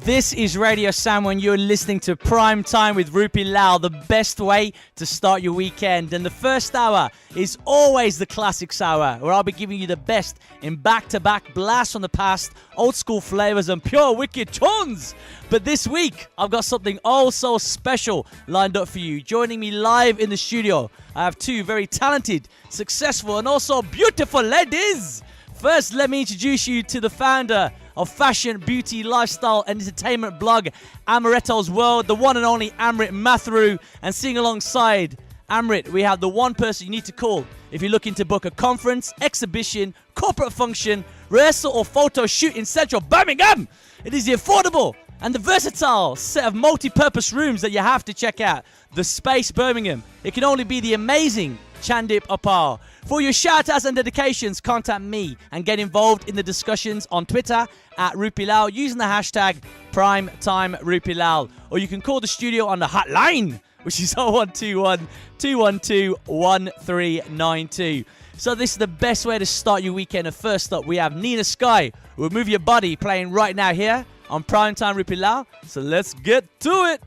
This is Radio Sandwell and you're listening to Prime Time with Rupi Lal, the best way to start your weekend. And the first hour is always the Classics Hour, where I'll be giving you the best in back-to-back blasts from the past, old school flavours and pure wicked tunes. But this week, I've got something oh so special lined up for you. Joining me live in the studio, I have two very talented, successful and also beautiful ladies. First, let me introduce you to the founder of fashion, beauty, lifestyle and entertainment blog Amaretto's World, the one and only Amrit Mathru. And sitting alongside Amrit, we have the one person you need to call if you're looking to book a conference, exhibition, corporate function, rehearsal or photo shoot in central Birmingham. It is the affordable and the versatile set of multi-purpose rooms that you have to check out. The Space Birmingham. It can only be the amazing Chandeep Apar. For your shout-outs and dedications, contact me and get involved in the discussions on Twitter at Rupi Lal using the hashtag #PrimetimeRupiLal. Or you can call the studio on the hotline, which is 0121 212 1392. So this is the best way to start your weekend. And first up, we have Nina Sky with Move Your Body playing right now here on Primetime Rupi Lal. So let's get to it.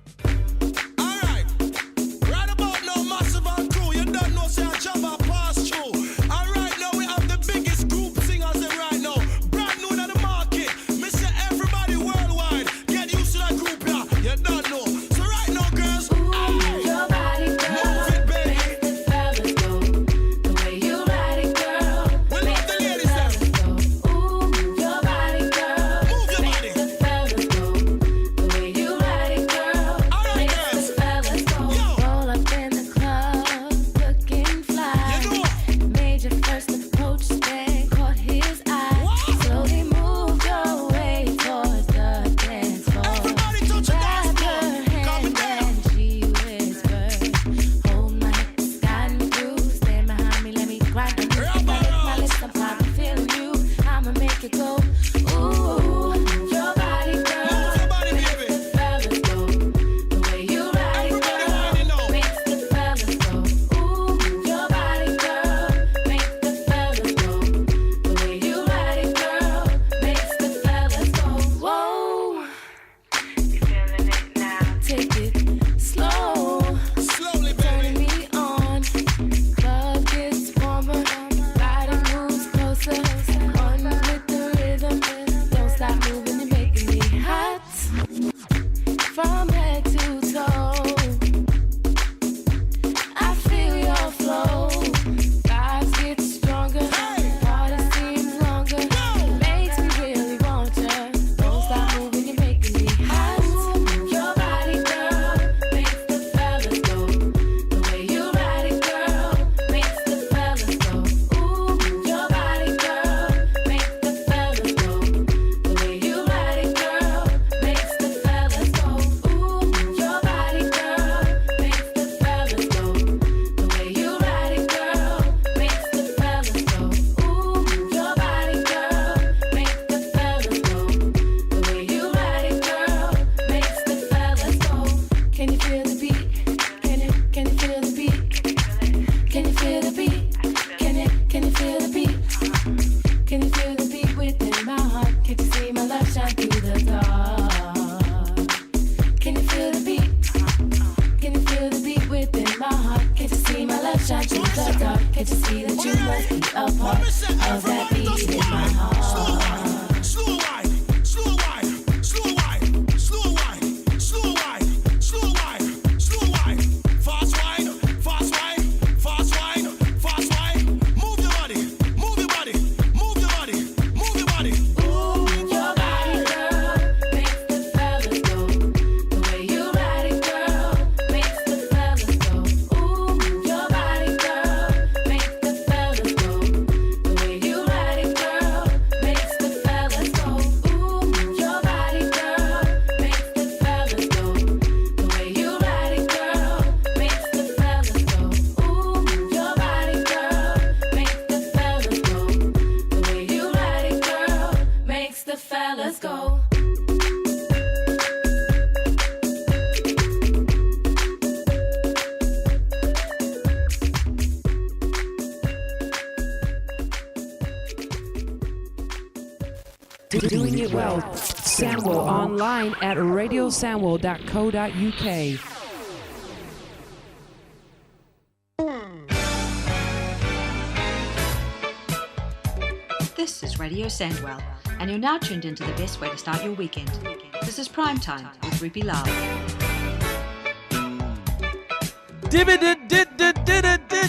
Doing it well. Sandwell online at radiosandwell.co.uk. This is Radio Sandwell, and you're now tuned into the best way to start your weekend. This is Prime Time with Rupi Lal.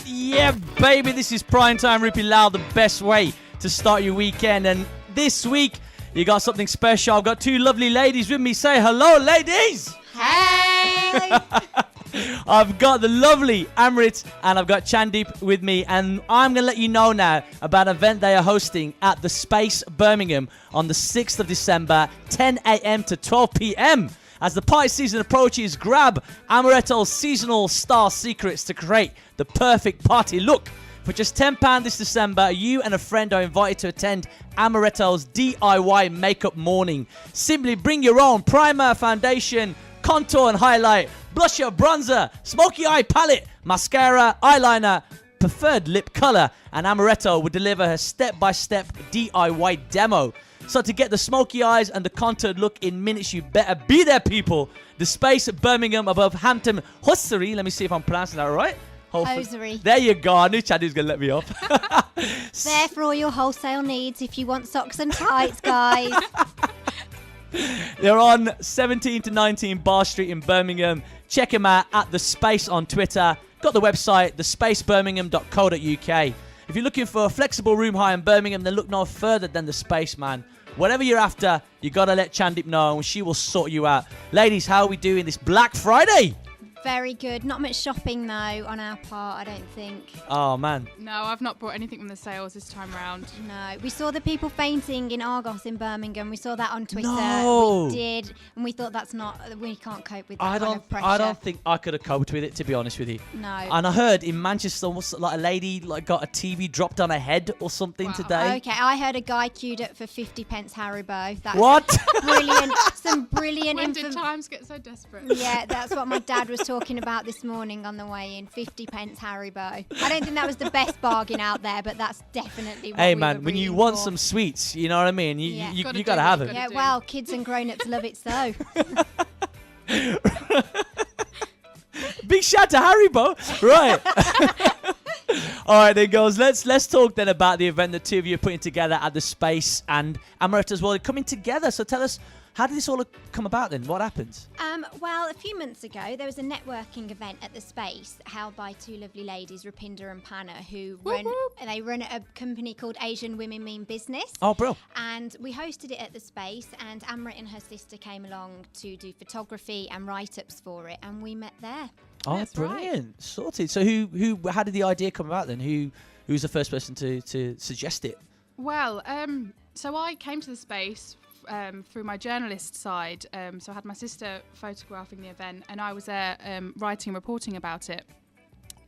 Yeah, baby, this is Prime Time, Rupi Lal, the best way to start your weekend. And this week, you got something special. I've got two lovely ladies with me. Say hello, ladies! Hey! I've got the lovely Amrit and I've got Chandeep with me, and I'm going to let you know now about an event they are hosting at the Space Birmingham on the 6th of December, 10 a.m. to 12 p.m. As the party season approaches, grab Amaretto's seasonal star secrets to create the perfect party look. For just £10 this December, you and a friend are invited to attend Amaretto's DIY makeup morning. Simply bring your own primer, foundation, contour and highlight, blusher, bronzer, smoky eye palette, mascara, eyeliner, preferred lip color, and Amaretto will deliver her step-by-step DIY demo. So to get the smoky eyes and the contoured look in minutes, you better be there, people. The Space Birmingham above Hampton Hosiery. Let me see if I'm pronouncing that right. Hosiery. There you go. I knew Chaddy was going to let me off. There for all your wholesale needs if you want socks and tights, guys. They're on 17 to 19 Bar Street in Birmingham. Check them out at The Space on Twitter. Got the website, thespacebirmingham.co.uk. If you're looking for a flexible room hire in Birmingham, then look no further than The Space, man. Whatever you're after, you got to let Chandeep know and she will sort you out. Ladies, how are we doing this Black Friday? Very good. Not much shopping, though, on our part, I don't think. Oh, man. No, I've not bought anything from the sales this time round. No. We saw the people fainting in Argos in Birmingham. We saw that on Twitter. No. We did. And we thought we can't cope with that I kind of pressure. don't think I could have coped with it, to be honest with you. No. And I heard in Manchester, like a lady got a TV dropped on her head or something today. Okay, I heard a guy queued up for 50 pence Haribo. That's What? Brilliant. Some brilliant When did times get so desperate? Yeah, that's what my dad was talking about this morning on the way in. 50 pence Haribo. I don't think that was the best bargain out there, but that's definitely what Hey, we man, were when you reading want for. some sweets, you know what I mean? You Yeah. you Gotta got to do have what them. you Yeah, do. well, kids and grown-ups love it so. Big shout to Haribo. Right. All right, then, girls. Let's talk then about the event the two of you are putting together at the Space and Amaretto as well. They're coming together. So tell us, how did this all come about then? What happened? Well, a few months ago, there was a networking event at the Space held by two lovely ladies, Rupinder and Panna, who run a company called Asian Women Mean Business. Oh, bro. And we hosted it at the Space, and Amrit and her sister came along to do photography and write-ups for it, and we met there. Oh, That's brilliant. right. Sorted. So how did the idea come about then? Who was the first person to suggest it? Well, so I came to the Space through my journalist side. So I had my sister photographing the event, and I was there writing and reporting about it.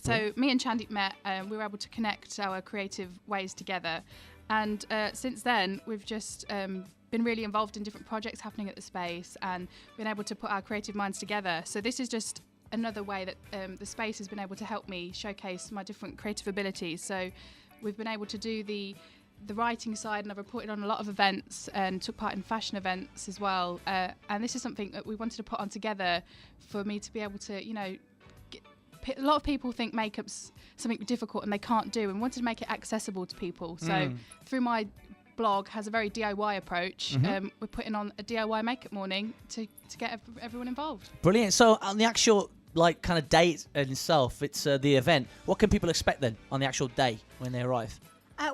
So me and Chandeep met. We were able to connect our creative ways together, and since then we've just been really involved in different projects happening at the Space, and been able to put our creative minds together. So this is just another way that the Space has been able to help me showcase my different creative abilities. So we've been able to do the writing side, and I've reported on a lot of events and took part in fashion events as well. And this is something that we wanted to put on together for me to be able to, a lot of people think makeup's something difficult and they can't do, and we wanted to make it accessible to people. So through my blog has a very DIY approach. We're putting on a DIY makeup morning to get everyone involved. Brilliant. So on the actual kind of day in itself, it's the event. What can people expect then on the actual day when they arrive?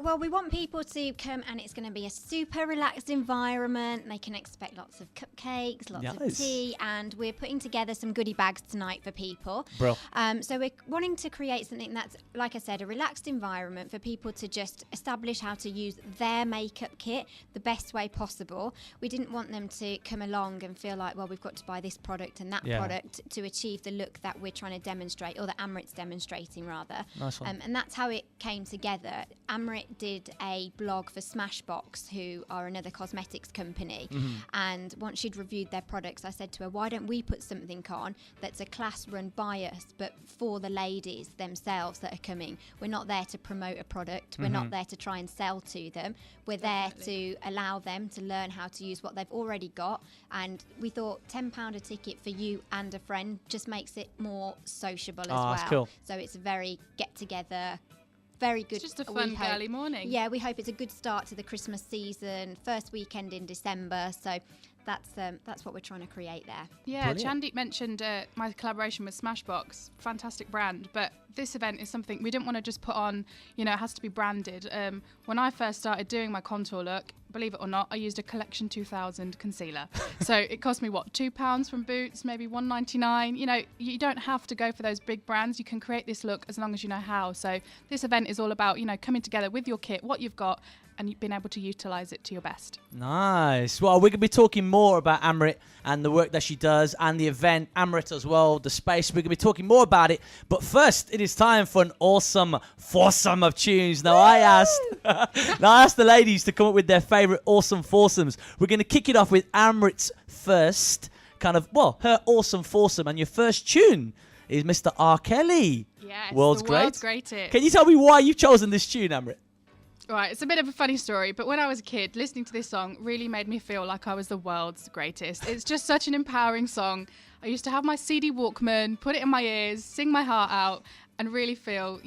Well, we want people to come, and it's going to be a super relaxed environment. They can expect lots of cupcakes, lots of tea, and we're putting together some goodie bags tonight for people. Bro. So we're wanting to create something that's, like I said, a relaxed environment for people to just establish how to use their makeup kit the best way possible. We didn't want them to come along and feel like, well, we've got to buy this product and that product to achieve the look that we're trying to demonstrate, or that Amrit's demonstrating, rather. Nice one. And that's how it came together. Amrit Amrit did a blog for Smashbox, who are another cosmetics company. And once she'd reviewed their products, I said to her, why don't we put something on that's a class run by us, but for the ladies themselves that are coming? We're not there to promote a product. We're not there to try and sell to them. We're there to allow them to learn how to use what they've already got. And we thought £10 a ticket for you and a friend just makes it more sociable as well. That's cool. So it's a very get-together, very good. It's just a fun girly morning. Yeah, we hope it's a good start to the Christmas season, first weekend in December. So that's what we're trying to create there. Yeah, Brilliant. Chandeep mentioned my collaboration with Smashbox, fantastic brand, but this event is something we didn't want to just put on, it has to be branded. When I first started doing my contour look, believe it or not, I used a Collection 2000 concealer. So it cost me, £2 from Boots, maybe $1.99. You don't have to go for those big brands. You can create this look as long as you know how. So this event is all about, coming together with your kit, what you've got, and being able to utilise it to your best. Nice. Well, we're going to be talking more about Amrit and the work that she does and the event, Amaretto as well, the space. We're going to be talking more about it. But first, it is time for an awesome foursome of tunes. Now, I asked the ladies to come up with their favourite awesome foursomes. We're going to kick it off with Amrit's first, her awesome foursome. And your first tune is Mr. R. Kelly. Yes, World's World's Greatest. Can you tell me why you've chosen this tune, Amrit? Right, it's a bit of a funny story, but when I was a kid, listening to this song really made me feel like I was the world's greatest. It's just such an empowering song. I used to have my CD Walkman, put it in my ears, sing my heart out, and really feel,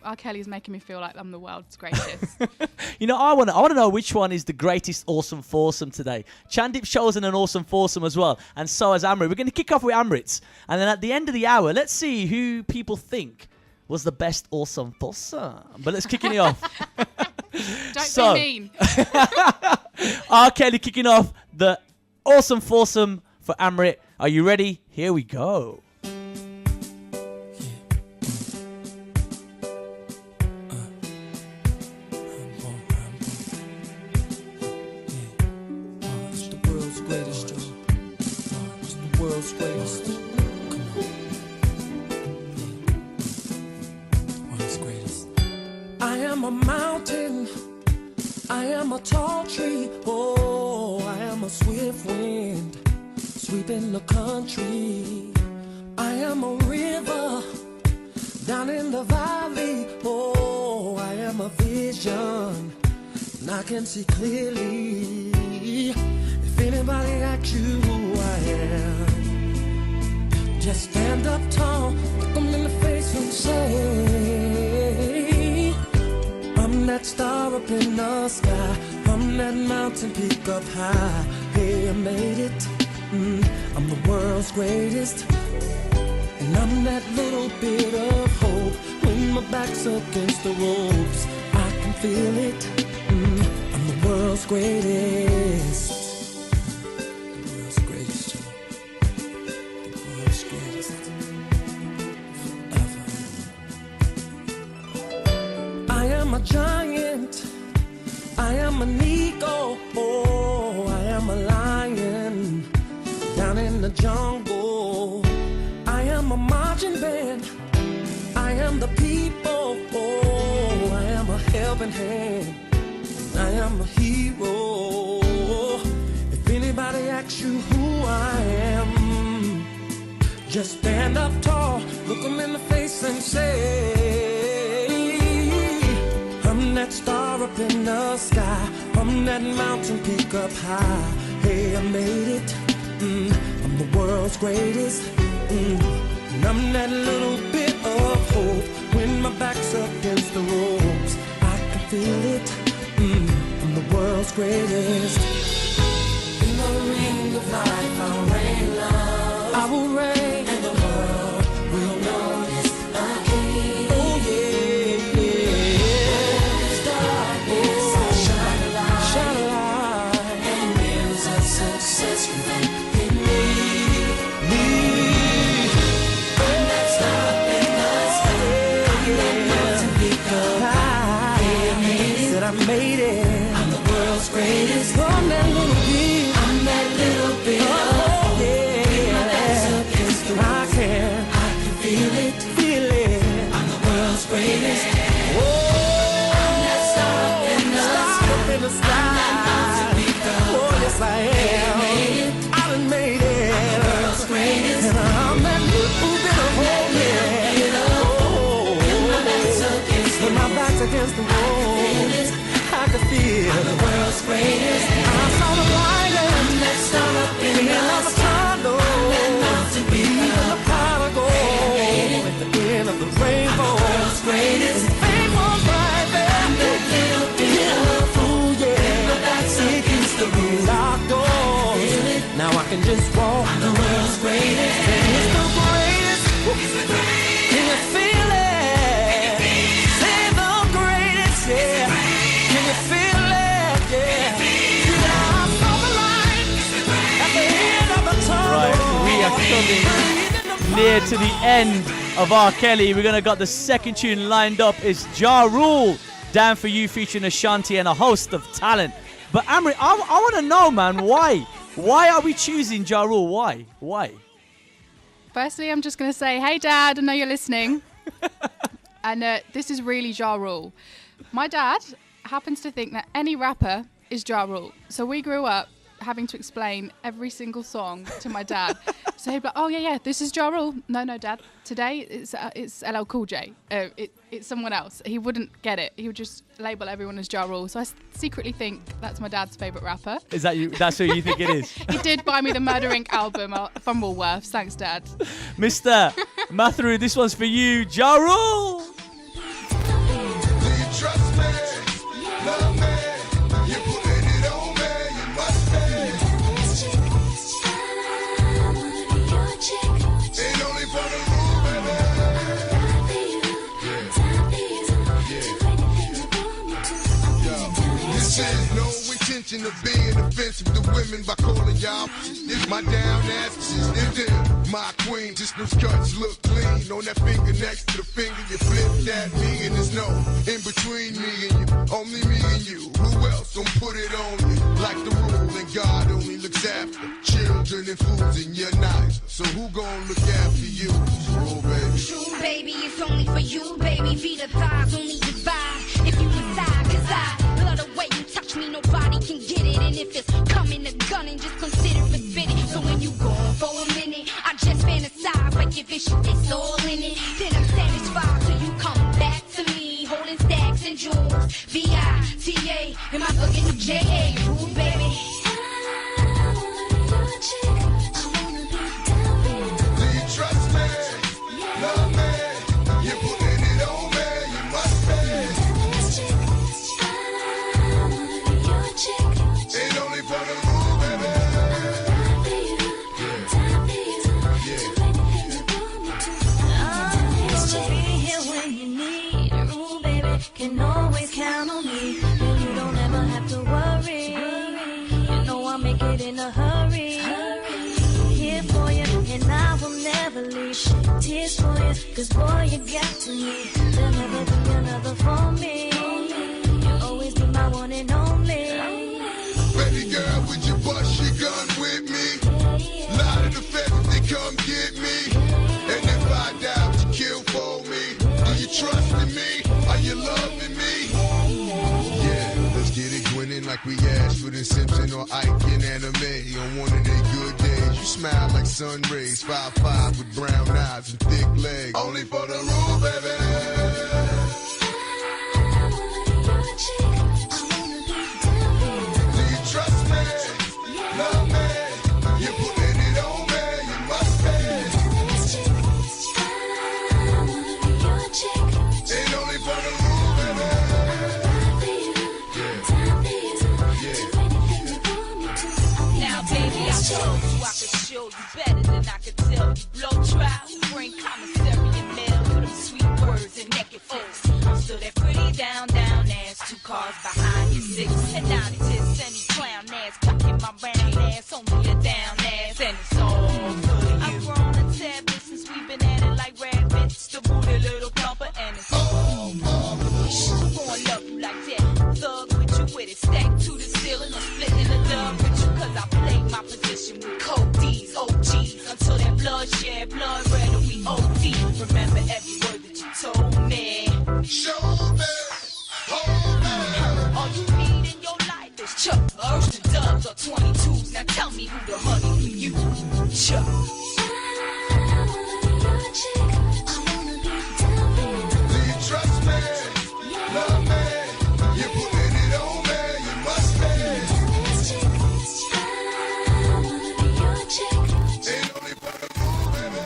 R. Kelly's making me feel like I'm the world's greatest. I want to know which one is the greatest awesome foursome today. Chandeep's chosen an awesome foursome as well, and so has Amrit. We're going to kick off with Amrit's, and then at the end of the hour, let's see who people think was the best awesome foursome. But let's kick it off. Don't be mean. R. Kelly kicking off the awesome foursome for Amrit. Are you ready? Here we go. It's the world's greatest, it's the world's greatest. World's greatest. I am a mountain, I am a tall tree, oh, I am a swift wind, sweeping the country. I am a river, down in the valley, oh, I am a vision, and I can see clearly. If anybody asks you who I am, just stand up tall, look them in the face and say, I'm that star up in the sky, I'm that mountain peak up high. Hey, I made it, I'm the world's greatest, and I'm that little bit of hope. When my back's against the ropes, I can feel it, I'm the world's greatest. The world's greatest, the world's greatest, forever. I am a giant, I am an eagle, oh, I am a lion, down in the jungle. I am a marching band, I am the people, oh, I am a helping hand, I am a hero. If anybody asks you who I am, just stand up tall, look them in the face and say, I'm that star up in the sky, I'm that mountain peak up high. Hey, I made it, I'm the world's greatest, and I'm that little bit of hope. When my back's against the ropes, I can feel it, I'm the world's greatest. In the ring of life, I'll reign love, I will reign, and the world will notice a king. Oh yeah, yeah. There's darkness, I'll shine a light, and mirrors of success within me. I'm that star up in the sky, I'm that mountain peak up high. Yeah, I made it, I'm the world's greatest. I'm that little bit, I'm that little bit of hope. Yeah, my back's against the ropes, I can feel it, I'm the world's greatest. Oh, I'm that star other side. Oh, yes, I am. I done made it. And I'm that little bit of hope, yeah. When my back's against the wall, I could feel the world's greatest. I saw the light and that star up in the end of the tunnel. Even the pot of gold at the end of the rainbow. The world's greatest. And fame was right there. Ooh, yeah. My back's against the room. Locked doors. Now I can just walk. I'm the world's greatest. And it's the greatest. It's the greatest. Can you feel it? Say the greatest, yeah. Can you feel it? Yeah. See, I saw the light at the end of the tunnel. Right, we are coming near to the end of R. Kelly. We're gonna got the second tune lined up. It's Ja Rule, Down For You, featuring Ashanti and a host of talent. But Amrit, I want to know, man, why? Why are we choosing Ja Rule? Why? Firstly, I'm just going to say, hey, Dad, I know you're listening. And this is really Ja Rule. My dad happens to think that any rapper is Ja Rule. So we grew up having to explain every single song to my dad. So he'd be like, oh, yeah, this is Ja Rule. No, Dad, today it's LL Cool J. It's someone else. He wouldn't get it. He would just label everyone as Ja Rule. So I secretly think that's my dad's favourite rapper. Is that you? That's who you think it is? He did buy me the Murder Inc. album from Woolworths. Thanks, Dad. Mr. Mathru, this one's for you. Ja Rule! Trust me, love me, you're putting it on me, you must be. Ain't only for the rule, baby. This is no intention of being offensive to women by calling y'all. It's my down ass, it's them, my queen. Just those cuts look clean on that finger next to the finger. You flip that me and there's no in between me and you, only me and you. Who else don't put it on me like the rule? And God only looks after children and fools, and you're not. So who gon' look after you? Rule, baby. True, baby, it's only for you, baby. Feet or thighs only divide if you decide. 'Cause I love the way you touch me, nobody can get it. And if it's coming to gunning, just consider it fitting. So when you gone for a minute, I just fantasize like if it's all in it. Then I'm satisfied till you come back to me, holding stacks and jewels. V-I-T-A, am I looking to J-A? Ooh, baby. Do you trust me? Love me? You're putting it on me, you must be. Ain't only for the rule, baby. Can always count on me, and you don't ever have to worry. You know I'll make it in a hurry. Here for you, and I will never leave. Tears for you, 'cause boy, you got to me. There'll never be another for me. You'll always be my one and only. Baby girl, would you bust your gun with me? Lot of the feds, they come get me. And if I die, would you kill for me? Do you trust in me? Are you loving me? Yeah, let's get it grinning like we Ashford and Simpson or Ike in anime. On one of their good days, you smile like sun rays. 5'5" with brown eyes and thick legs. Only for the rule, baby. Do you trust me? Love me? You're putting it on me, you must be. Ain't only for the rule, baby. Now, baby, I told you I could show you better than I could tell you. Blow trial, bring commissary and mail for them sweet words and naked folks. So that pretty down ass, 2 cars behind you, 6 and 9 just any clown ass, cocking my round ass, only a down ass, and it's all for you. I've grown a tad bit since we've been at it like rabbits, the booty little plumper, and it's all for you. Who gon' love you like that? Thug with you with it, stack to the ceiling, or splitting the dub with you, 'cause I played my position with cold D's, OGs, until that bloodshed, blood red, and we OD. Remember every word that you told me. Show me, hold me. All you need in your life bottles, Chuck, Ocean Dubs or 22s. Now tell me who the honey for you, Chuck. Do you trust me? Love me? You putting it on me? You must be. Ain't only but a move, baby.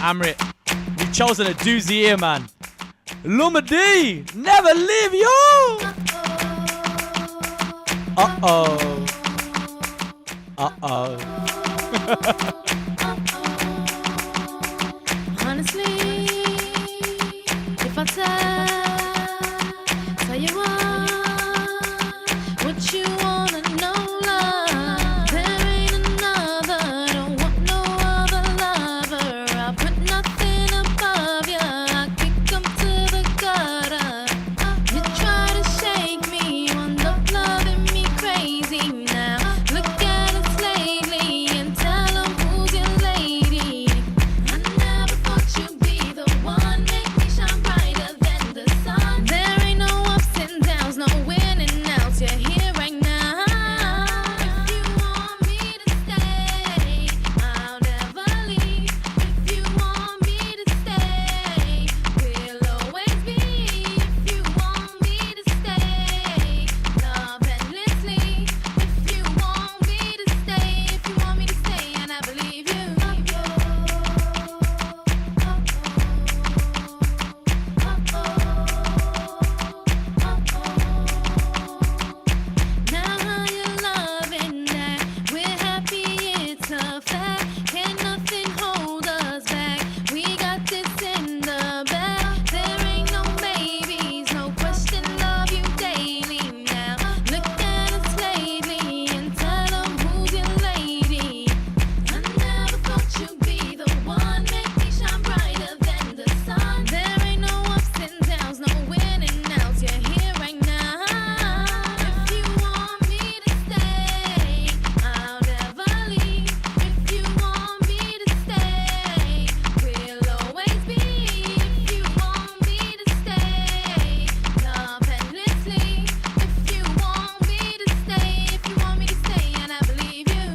Amrit, you've chosen a doozy here, man. Luma D, never leave you. Uh-oh. Uh-oh. Honestly, if I tell you what you wanna know, love, there ain't another, don't want no other lover. I put nothing above you, I kick 'em to the gutter. You try to shake me, wind up loving me crazy now. Look at us lately and tell 'em who's your lady. I never thought you'd be the one, make me shine brighter than the sun. There ain't no ups and downs, no winning outs, you're here right now. If you want me to stay, I'll never leave. If you want me to stay, we'll always be. If you want me to stay, love endlessly. If you want me to stay, if you want me to stay, and I believe you. Now how you loving that? We're happy, it's a fact. Can nothing hold us back? We got this in the bag. There ain't no babies, no question, love you daily now. Look at us lately and tell 'em who's your lady. I never thought you'd be the one, make me shine brighter than the sun. There ain't no ups and downs, no winning outs, you're here right now. If you want me to stay, I'll never leave. If you want me to stay, we'll always be. If you want me to stay, love endlessly. If you want me to stay, if you want me to stay, and I believe you.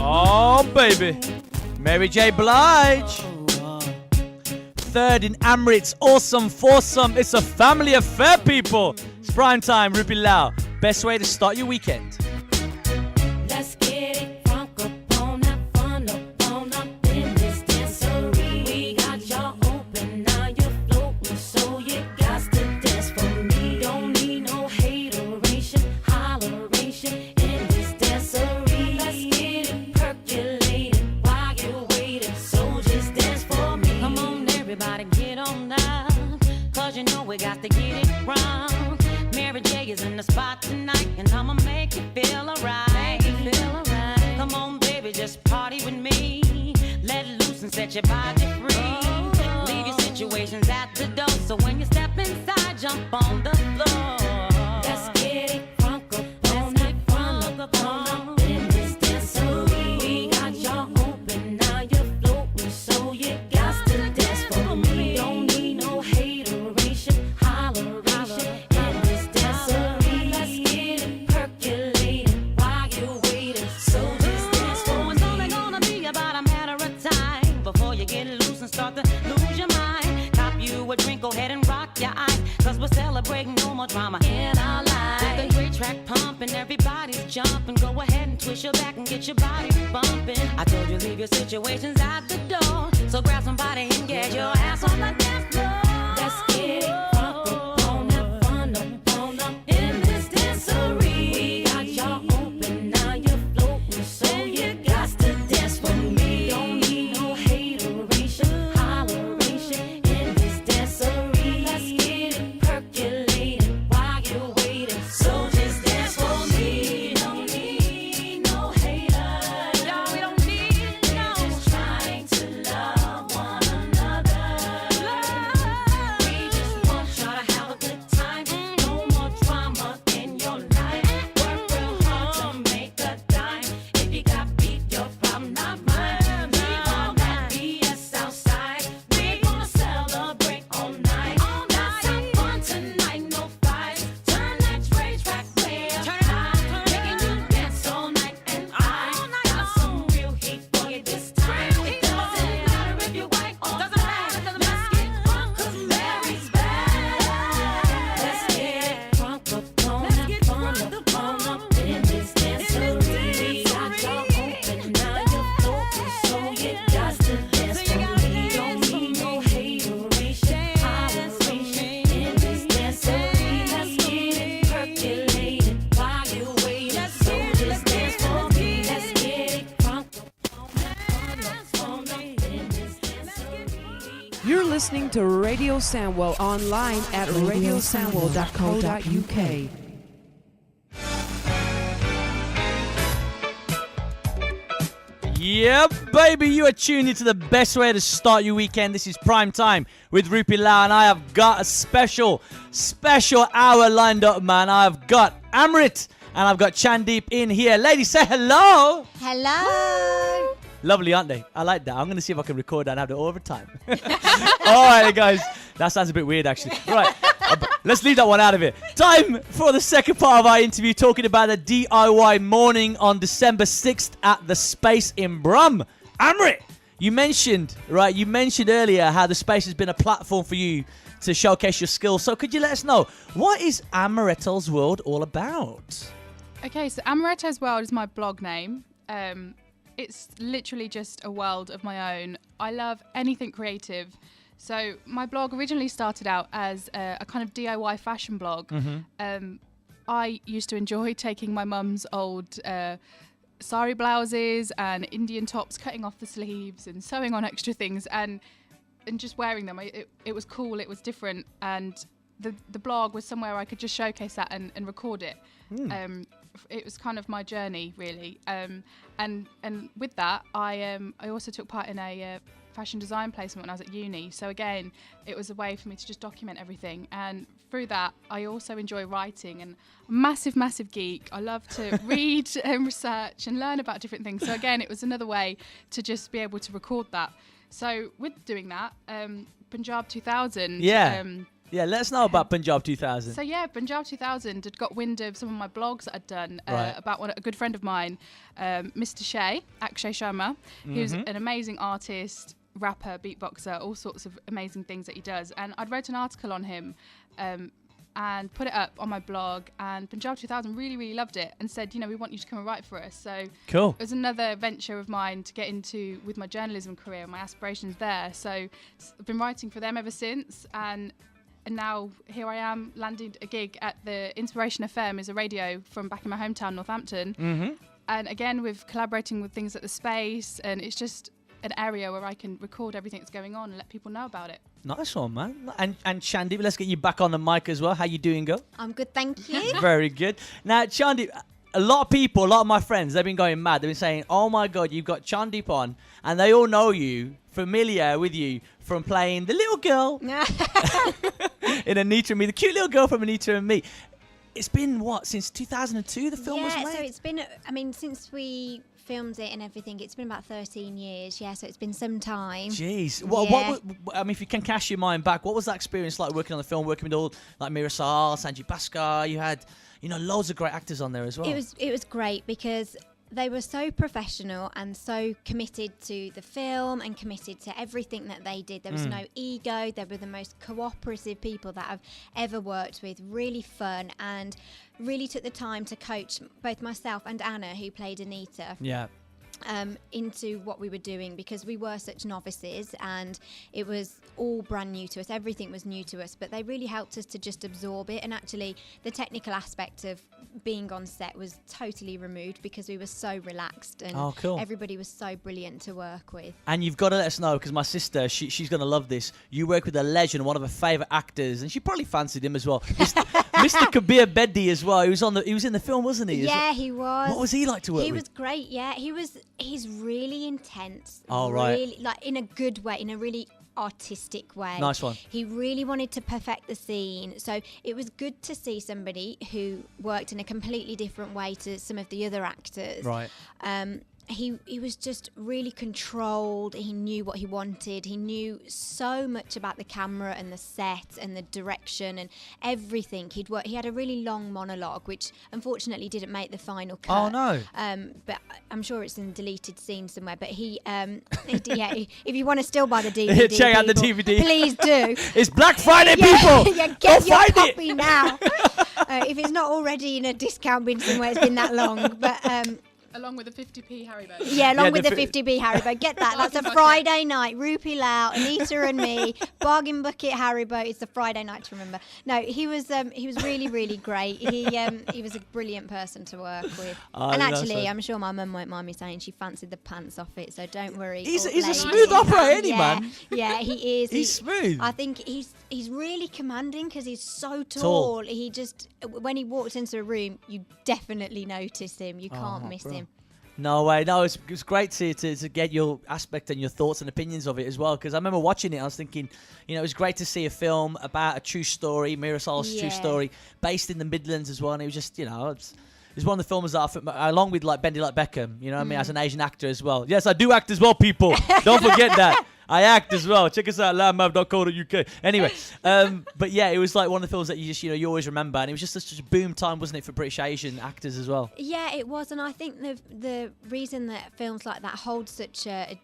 Oh, baby. Mary J. Blige. Third in Amrit's Awesome Foursome. It's a family affair, people. It's prime time, Rupi Lal. Best way to start your weekend. Let's get it crunk up on that fun up on up in this dancery. We got y'all open, now you're floating, so you got to dance for me. Don't need no hateration, holleration in this dancery. Let's get it percolated while you're waiting, so just dance for me. Come on, everybody, get on down, 'cause you know we got to get it wrong. Mary J is in the spot tonight, and I'ma make you feel alright. Come on, baby, just party with me. Let loose and set your body free. Leave your situations at the door, so when you step inside, jump on the floor. Let's get it crunk up on that fun up on in this dancery. We got y'all open, now you're floating, so you got to dance for me. Don't need no hateration, holleration in this dancery. Let's get it percolated while you're waiting, so just dance for me. It's only gonna be about a matter of time before you get loose and start to lose your mind. Cop you a drink, go ahead and rock your eyes, 'cause we're celebrating no more drama in our lives. With a great track pumping, everybody's jumping. Go ahead and twist your back and get your body bumping. I told you leave your situations at the door, so grab somebody and get your ass on the dance floor. Let's get it crunk up on that fun up on up in this dancery. We got y'all open, now you're floating, so you got to dance for me. Don't need no hateration, holleration in this dancery. Let's get it percolated while you're waiting, so just dance for me. Don't need no haters, y'all, we don't need no. Just trying to love one another. listening to Radio Sandwell online at radiosandwell.co.uk. Yeah, baby, you are tuned into the best way to start your weekend. This is Prime Time with Rupi Lal, and I have got a special hour lined up, man. I have got Amrit, and I've got Chandeep in here. Ladies, say hello. Hello. Lovely, aren't they? I like that. I'm going to see if I can record that and have it all the time. All right, guys. That sounds a bit weird, actually. Right. Let's leave that one out of it. Time for the second part of our interview, talking about the DIY morning on December 6th at the Space in Brum. Amrit, you mentioned earlier how the Space has been a platform for you to showcase your skills. So could you let us know, what is Amaretto's World all about? Okay, so Amaretto's World is my blog name. It's literally just a world of my own. I love anything creative. So my blog originally started out as a kind of DIY fashion blog. Mm-hmm. I used to enjoy taking my mum's old sari blouses and Indian tops, cutting off the sleeves and sewing on extra things and just wearing them. It was cool, it was different, and the blog was somewhere I could just showcase that and record it. It was kind of my journey, really. And with that, I also took part in a fashion design placement when I was at uni. So again, it was a way for me to just document everything. And through that, I also enjoy writing, and I'm a massive geek. I love to read and research and learn about different things. So again, it was another way to just be able to record that. So with doing that, Punjab 2000. Yeah, let us know about Punjab 2000. So yeah, Punjab 2000 had got wind of some of my blogs that I'd done Right. about a good friend of mine, Mr. Akshay Sharma, who's an amazing artist, rapper, beatboxer, all sorts of amazing things that he does. And I'd wrote an article on him and put it up on my blog, and Punjab 2000 really loved it and said, we want you to come and write for us. So Cool. it was another venture of mine to get into with my journalism career and my aspirations there. So I've been writing for them ever since, and now here I am, landed a gig at the Inspiration FM, is a radio from back in my hometown, Northampton. Mm-hmm. And again, with collaborating with things at the Space, and it's just an area where I can record everything that's going on and let people know about it. Nice one, man. And Chandeep, let's get you back on the mic as well. How you doing, girl? I'm good, thank you. Very good. Now, Chandeep, a lot of my friends, they've been going mad. They've been saying, oh my God, you've got Chandeep on, and they all know you, familiar with you from playing the little girl in Anita and Me, the cute little girl from Anita and Me. It's been, since 2002 the film was made? So it's been, since we filmed it and everything, it's been about 13 years, so it's been some time. Jeez. If you can cast your mind back, what was that experience like working on the film, working with all, like Mirasal, Sanjay Bhaskar? You had, loads of great actors on there as well. It was great because they were so professional and so committed to the film and committed to everything that they did. There was no ego. They were the most cooperative people that I've ever worked with. Really fun, and really took the time to coach both myself and Anna, who played Anita. Yeah. Into what we were doing, because we were such novices and it was all brand new to us. Everything was new to us, but they really helped us to just absorb it. And actually, the technical aspect of being on set was totally removed because we were so relaxed and everybody was so brilliant to work with. And you've got to let us know, because my sister, she's going to love this. You work with a legend, one of her favourite actors, and she probably fancied him as well. Mr. Kabir Bedi as well. He was in the film, wasn't he? Yeah, he was. What was he like to work with? He was great. Yeah, he's really intense. Oh, right. Really, like in a good way, in a really artistic way. Nice one. He really wanted to perfect the scene, so it was good to see somebody who worked in a completely different way to some of the other actors. Right. He was just really controlled. He knew what he wanted. He knew so much about the camera and the set and the direction and everything. He had a really long monologue, which unfortunately didn't make the final cut. Oh no! But I'm sure it's in a deleted scene somewhere. But if you want to still buy the DVD, check out the DVD. Please do. It's Black Friday, people. Get your copy now. If it's not already in a discount bin somewhere, it's been that long. But Along with the 50p Haribo. Yeah, along with the the 50p Haribo. Get that. That's a Friday night. Rupi Lal, Anita and me, bargain bucket Haribo. It's a Friday night to remember. No, he was really, really great. He was a brilliant person to work with. And actually, I'm sure my mum won't mind me saying she fancied the pants off it, so don't worry. He's a smooth operator, isn't he, man? Yeah, he is. He's smooth. I think he's really commanding because he's so tall. He just, when he walks into a room, you definitely notice him. You can't miss him. No way. No, it was great to get your aspect and your thoughts and opinions of it as well. Because I remember watching it, I was thinking, it was great to see a film about a true story, Mirasol's true story, based in the Midlands as well. And it was just, it's one of the films that along with like Bendy Like Beckham, what I mean, as an Asian actor as well. Yes, I do act as well, people. Don't forget that. I act as well. Check us out, loudmouth.co.uk. Anyway, but yeah, it was like one of the films that you just, you always remember. And it was just such a boom time, wasn't it, for British Asian actors as well? Yeah, it was. And I think the reason that films like that hold such a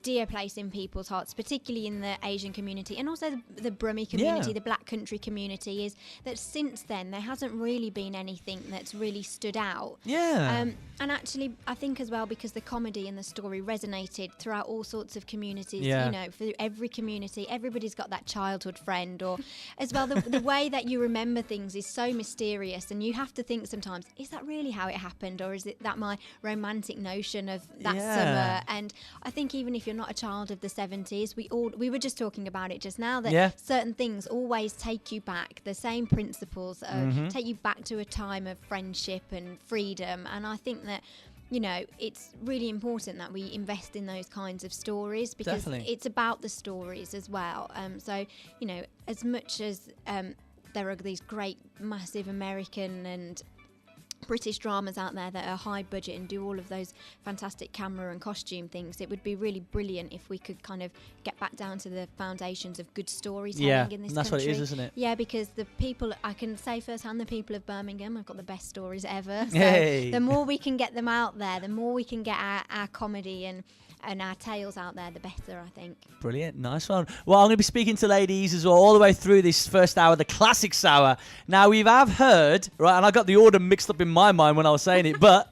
dear place in people's hearts, particularly in the Asian community and also the Brummie community, the Black Country community, is that since then there hasn't really been anything that's really stood out. Yeah. And actually, I think as well because the comedy and the story resonated throughout all sorts of communities. For every community, everybody's got that childhood friend, or as well the way that you remember things is so mysterious, and you have to think sometimes, is that really how it happened, or is it that my romantic notion of that summer? And I think even if you're not a child of the 70s, we were just talking about it just now, that certain things always take you back. The same principles take you back to a time of friendship and freedom. And I think that it's really important that we invest in those kinds of stories, because it's about the stories as well. So as much as there are these great massive American and British dramas out there that are high budget and do all of those fantastic camera and costume things, it would be really brilliant if we could kind of get back down to the foundations of good storytelling in this that's country. What it is, isn't it? Yeah, because the people, I can say firsthand, the people of Birmingham have got the best stories ever. So the more we can get them out there, the more we can get our comedy and our tales out there, the better, I think. Brilliant. Nice one. Well, I'm going to be speaking to ladies as well all the way through this first hour, the Classics Hour. Now, we have heard, right, and I got the order mixed up in my mind when I was saying it, but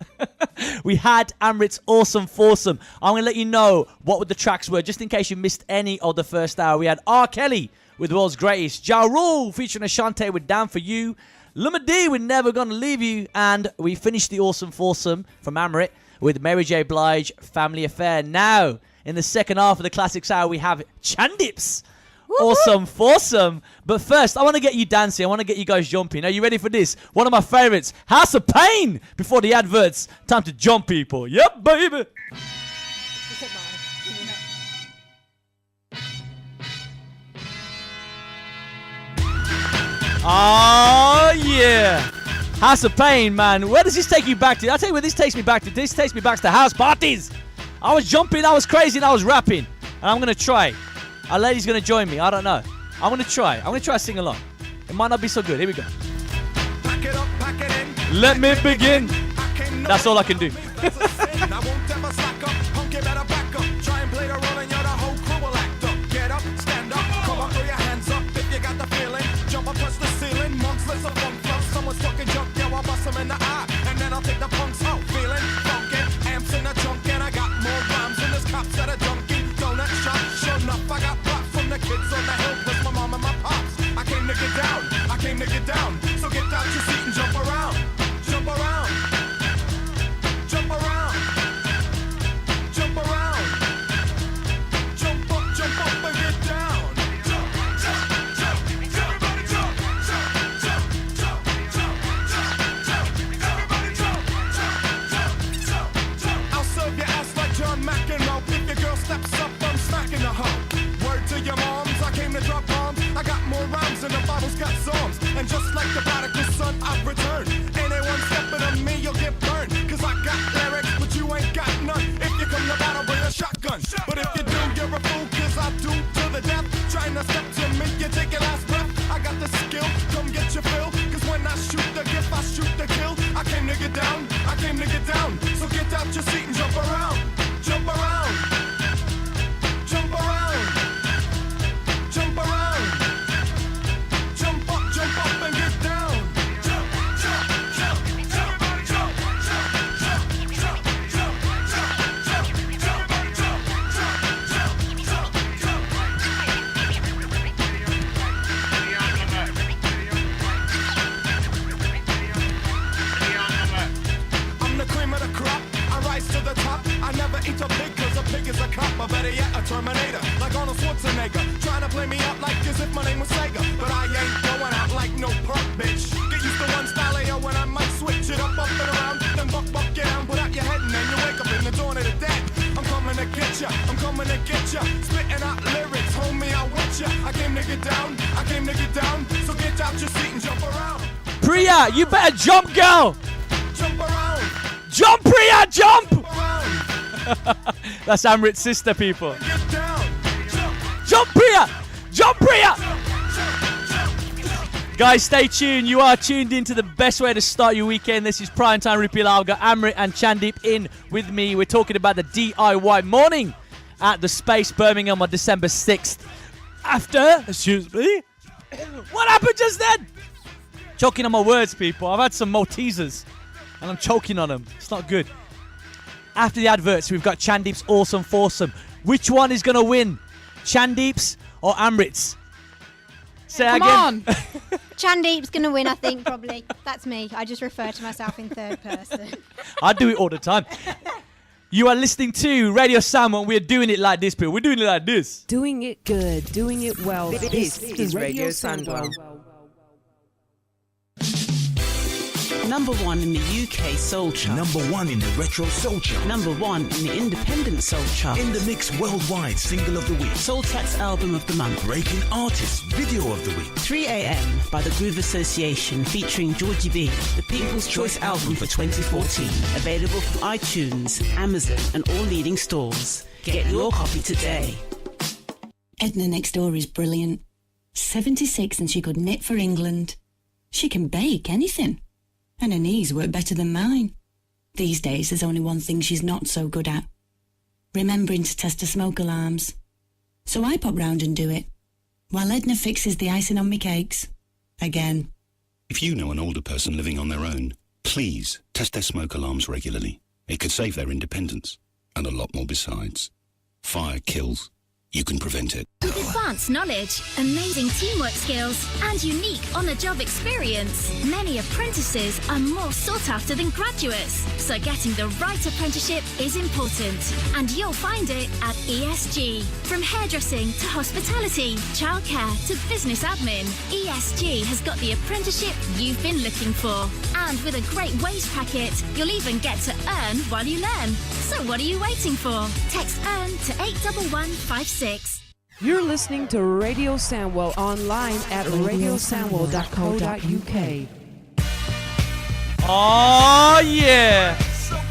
we had Amrit's Awesome Foursome. I'm going to let you know what the tracks were, just in case you missed any of the first hour. We had R. Kelly with World's Greatest, Ja Rule featuring Ashanti with Down For You, Luma D with Never Gonna Leave You, and we finished the Awesome Foursome from Amrit with Mary J. Blige, Family Affair. Now, in the second half of the Classics Hour, we have Chandeep's Awesome Foursome. But first, I want to get you dancing. I want to get you guys jumping. Are you ready for this? One of my favorites, House of Pain, before the adverts. Time to jump, people. Yep, baby. Oh, yeah. House of Pain, man. Where does this take you back to? I'll tell you where this takes me back to. This takes me back to house parties. I was jumping, I was crazy, and I was rapping. And I'm going to try. Our lady's going to join me. I don't know. I'm going to try. I'm going to try to sing along. It might not be so good. Here we go. Pack it up, pack it in. Let me begin. That's all I can do. I won't ever slack up. Punk, you better back up. Try and play the role and you're the whole crew will act up. Get up, stand up. Come up, throw your hands up if you got the feeling. Jump up, touch the ceiling. Monks, let's up, funk. Someone's talking junk, yo, I'll bust them in the eye. And then I'll take the punks out. Feeling funky. Amps in the trunk and I got more rhymes than this cops that are junkie. Donut shop, sure enough, I got props from the kids on the hill. Plus my mom and my pops. I came to get down. I came to get down. So get out your seat and jump around. Jump around. Jump around. Jump around. Jump up and get down. Jump, jump, jump. Everybody jump. Jump, jump, jump, jump, jump, jump. Everybody jump. Jump, jump, jump, jump. I'll serve your ass like John McEnroe. If your girl steps up, I'm smacking the hoe. Word to your moms, I came to drop bombs. I got more rhymes than the Bible's got psalms. And just like the prodigal son, I've returned. Anyone stepping on me, you'll get burned. Cause I got lyrics, but you ain't got none. If you come to battle, bring a shotgun. But if you do, you're a fool, cause I do to the death. Trying to step to me, you take your last breath. I got the skill, come get your fill. Cause when I shoot the gift, I shoot the kill. I came to get down, I came to get down. So get out your seat and jump around. Jump around. Jump around. Jump around. Jump up and get down. Jump, jump, jump. Everybody jump, jump, jump, jump, Or better yet, a Terminator, like Arnold Schwarzenegger. Trying to play me up like as if my name was Sega. But I ain't going out like no punk bitch. Get used to one style AO when I might switch it up and around. Then buck, get down, put out your head and then you wake up in the dawn of the dead. I'm coming to get ya, I'm coming to get ya. Spitting out lyrics, homie, I want ya. I came to get down, I came to get down. So get out your seat and jump around. Priya, you better jump, girl. Jump around. Jump, Priya, jump. Around. That's Amrit's sister, people. Get down. Jump, Priya. Jump, Priya. Guys, stay tuned. You are tuned into the best way to start your weekend. This is Primetime Rupi Lal. I've got Amrit and Chandeep in with me. We're talking about the DIY morning at the Space Birmingham on December 6th. After, excuse me, what happened just then? Choking on my words, people. I've had some Maltesers and I'm choking on them. It's not good. After the adverts, we've got Chandeep's Awesome Foursome. Which one is going to win? Chandeep's or Amrit's? Say Come again. on. Chandeep's going to win, I think, probably. That's me. I just refer to myself in third person. I do it all the time. You are listening to Radio Sandwell. We're doing it like this, people. We're doing it like this. Doing it good, doing it well. This is Radio Sandwell. Number one in the UK soul chart. Number one in the retro soul chart. Number one in the independent soul chart. In the mix worldwide single of the week. Soul Tracks album of the month. Breaking artist video of the week. 3 a.m. by the Groove Association featuring Georgie B. The People's Choice album for 2014. Available from iTunes, Amazon and all leading stores. Get your copy today. Edna next door is brilliant. 76 and she could knit for England. She can bake anything. And her knees work better than mine. These days, there's only one thing she's not so good at. Remembering to test her smoke alarms. So I pop round and do it, while Edna fixes the icing on me cakes. Again. If you know an older person living on their own, please test their smoke alarms regularly. It could save their independence. And a lot more besides. Fire kills. You can prevent it. With advanced knowledge, amazing teamwork skills, and unique on-the-job experience, many apprentices are more sought after than graduates. So getting the right apprenticeship is important, and you'll find it at ESG. From hairdressing to hospitality, childcare to business admin, ESG has got the apprenticeship you've been looking for. And with a great wage packet, you'll even get to earn while you learn. So what are you waiting for? Text EARN to 81156. You're listening to Radio Sandwell online at radiosandwell.co.uk. Oh, yeah.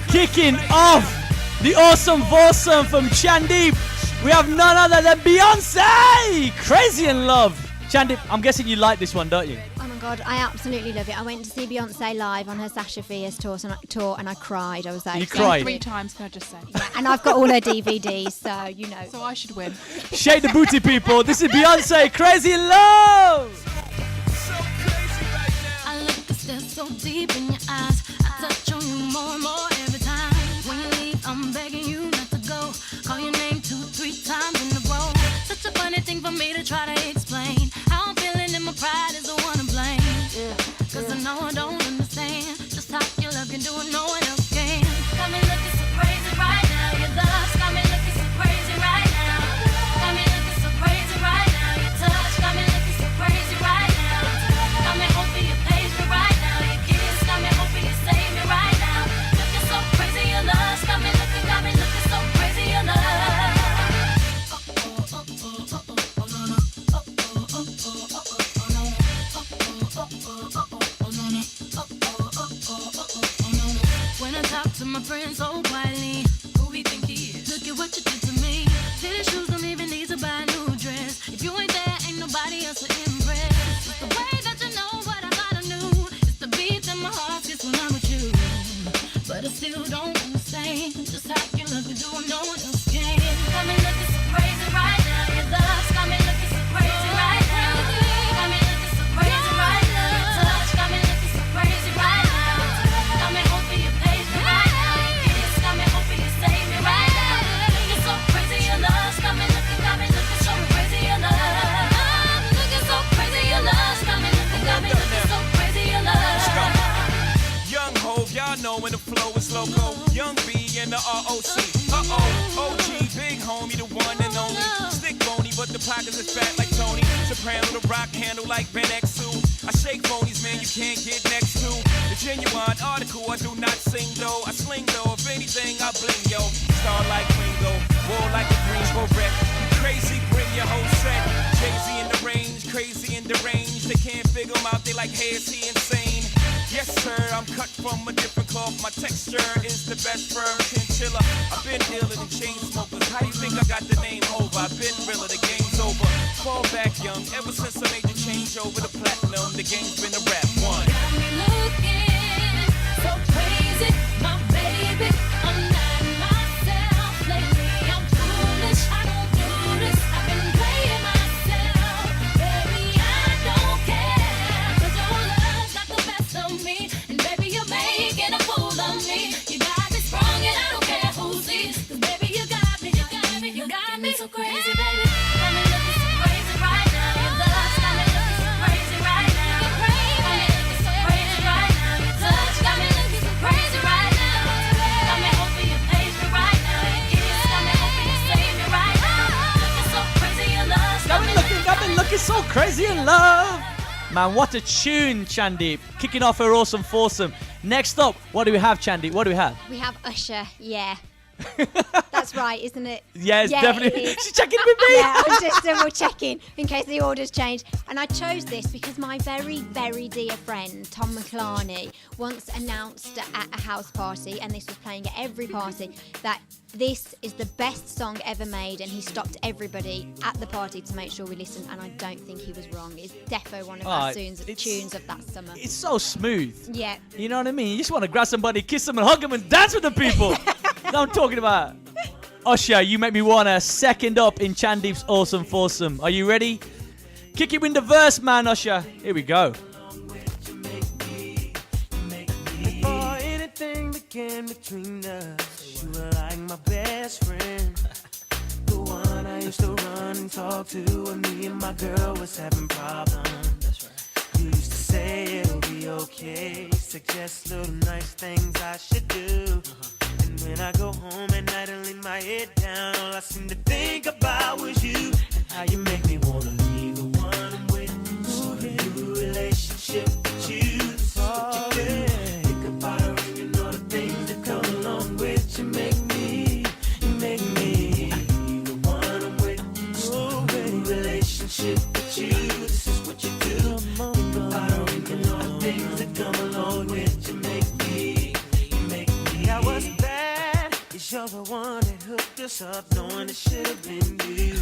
Kicking off the Awesome Foursome from Chandeep. We have none other than Beyonce. Crazy in Love. Chandeep, I'm guessing you like this one, don't you? Oh my God, I absolutely love it. I went to see Beyonce live on her Sasha Fierce tour and I cried. I was like, you cried 3 times, can I just say? Yeah, and I've got all her DVDs, so you know. So I should win. Shake the booty, people. This is Beyonce, Crazy in Love. I look a step so deep in your eyes. I touch on you more and more every time. When you leave, I'm begging you not to go. Call your name 2-3 times in a row. Such a funny thing for me to try to explain. How I'm feeling and my pride is the one to blame. Yeah. Cause I know I don't understand just how your love can do it, no one else can. Got me looking so crazy right now. Your love's got me looking so crazy right now. Got me looking so crazy right now. Your touch got me looking so crazy right now. Got me hoping you page me right now. Your kiss got me hoping you save me right now. Looking so crazy, your love's got me looking so crazy, your love. When I talk to my friends so quietly, who we think he is? Look at what you did to me. Fitted shoes don't even need to buy a new dress. If you ain't there, ain't nobody else to impress. It's the way that you know what I thought I knew. It's the beat that my heart gets when I'm with you. But I still don't understand just how you love me, do no one else can. Got me looking so crazy right now. Your love's got me looking so crazy right now. Got me looking so crazy right now. Your touch got me looking so crazy right now. Got me hoping you page me right now. Your kiss got me hoping you save me right now. Looking so crazy, your love's got me looking so crazy, your love. Looking so crazy, your love's got me looking so crazy, your love. Young Hove, y'all know when the flow is loco. Young B and the ROC. OG, big homie, the one and only. Stick bony, but the pockets is fat like Tony. Soprano, the rock handle like Ben X2. I shake phonies, man, you can't get next to. The genuine article, I do not sing though. I sling though, if anything, I bling yo. Star like Ringo, war like a Greensboro wreck. Crazy, bring your whole set. Jay-Z in the range, crazy in the range. They can't figure him out, they like, hey, is he insane? Yes, sir, I'm cut from a different cloth. My texture is the best firm chinchilla. I've been dealing in chain smokers. How you think I got the name over? I've been realer, the game's over. Fall back young, ever since I made the change over the platinum, the game's been a rap one. Got me looking so crazy, my baby. I'm not myself lately. I'm foolish. I don't do this. I've been playing myself, baby. I don't care, 'cause your love's got the best of me, and baby you're making a fool of me. You got me sprung, and I don't care who sees, 'cause baby you got me, you got me, you got me so crazy, baby. Got me looking so crazy right now. Your love's got me looking so crazy right now. You're crazy, got me looking so crazy right now. Your touch got me looking so crazy right now. Got me hoping you page me right now. Your kiss got me hoping you save me right now. Looking so crazy, your love's I've been looking so crazy in love. Man, what a tune, Chandeep. Kicking off her Awesome Foursome. Next up, what do we have, Chandeep? What do we have? We have Usher, yeah. That's right, isn't it? Yes, yeah, definitely. It is. She's checking with me. Yeah, I'm just double checking in case the orders change. And I chose this because my very, very dear friend, Tom McClarney, once announced at a house party, and this was playing at every party, that this is the best song ever made, and he stopped everybody at the party to make sure we listened, and I don't think he was wrong. It's defo one of our tunes of that summer. It's so smooth. Yeah. You know what I mean? You just want to grab somebody, kiss them, and hug them, and dance with the people. That's what I'm talking about. Usher, You Make Me Wanna, second up in Chandeep's Awesome Foursome. Are you ready? Kick it in the verse, man, Usher. Here we go. Before anything began between us, you were like my best friend. The one I used to run and talk to when me and my girl was having problems. That's right. You used to say it'll be okay, suggest little nice things I should do. And when I go home at night and lay my head down, all I seem to think about was you and how you make me wanna leave the one I'm with. Start a new relationship with you. This is what you do. Think about her and you know the things that come along with you. You make me leave the one I'm with. Oh, baby, relationship with you. This is what you do. Think about her and you know the things that come along with you. I wasn't bad, 'cause you're the one that hooked us up, knowing it should have been you.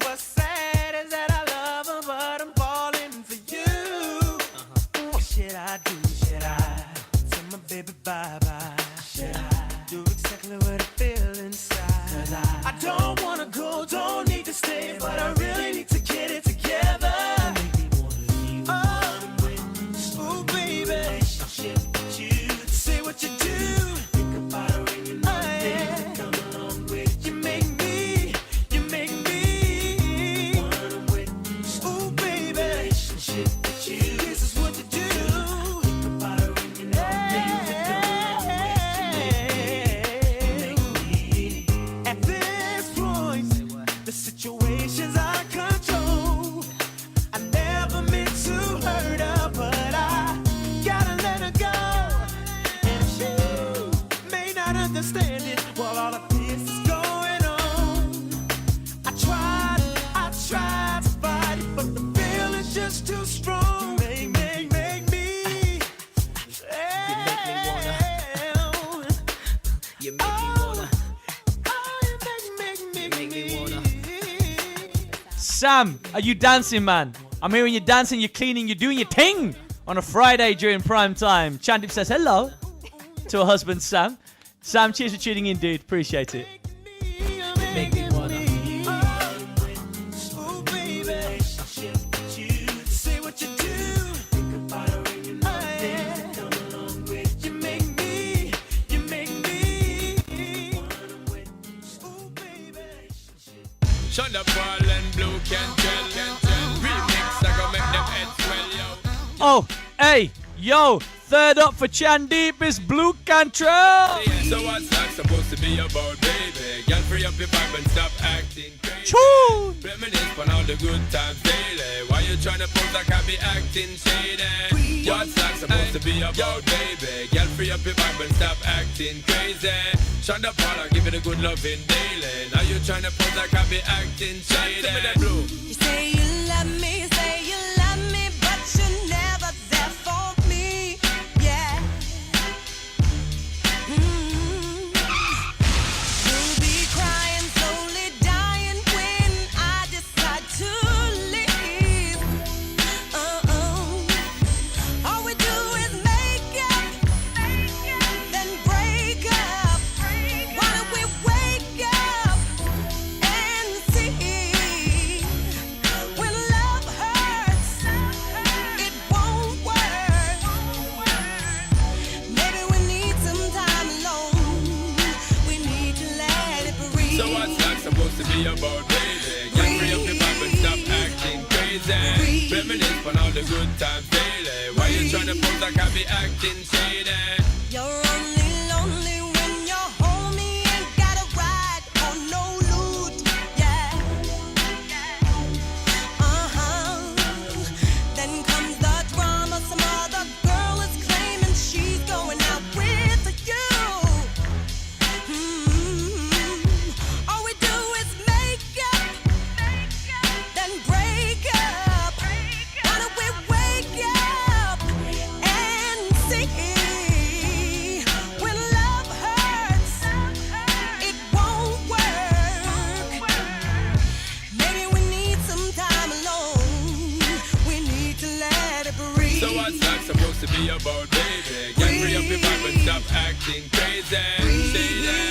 What's sad is that I love her, but I'm falling for you. What should I do? Should I tell my baby bye-bye? Should I do exactly what I feel inside? 'Cause I don't wanna go, don't need to stay, but I really need to get it together. Oh, baby, relationship with you. Say what you do. Sam, are you dancing, man? I'm hearing you dancing, you're cleaning, you're doing your thing on a Friday during prime time. Chandeep says hello to her husband, Sam. Sam, cheers for tuning in, dude. Appreciate it. Make me wanna. Shut up, Paul and Blue can tell. Remix, I go make them head swell, yo. Oh, hey, yo, Third up for Chandeep is Blue Control. Yeah, so what's that supposed to be about, baby? Girl, free up your vibe and stop acting crazy. Choo! Reminisce on all the good times daily. Why you tryna pose like I be acting shady? What's that supposed to be about, baby? Girl, free up your vibe and stop acting crazy. Shut up, Paula, give it a good loving daily. Now you tryna pose like I be acting shady. You say you love me, but you're never there for me. Yeah. You'll be crying, slowly dying when I decide to leave. All we do is make up, then break up. Why don't we wake up and see? When love hurts, it won't work. Maybe we need some time alone. We need to let it breathe. So what's that supposed to be about, baby? Girl, free up your vibe and stop acting crazy. Reminisce on all the good times daily. Why you tryna pose like I be acting shady? You're only lonely when you're home. You ain't got a ride or no loot. Yeah. Then comes the drama. Some other girl is claiming she's going out with you. All we do is make up, then break up. Why don't we wake up and see? When love hurts, it won't work. Maybe we need some time alone. We need to let it breathe. So what's that supposed to be about, baby? Girl, free up your vibe and stop acting crazy. Shady.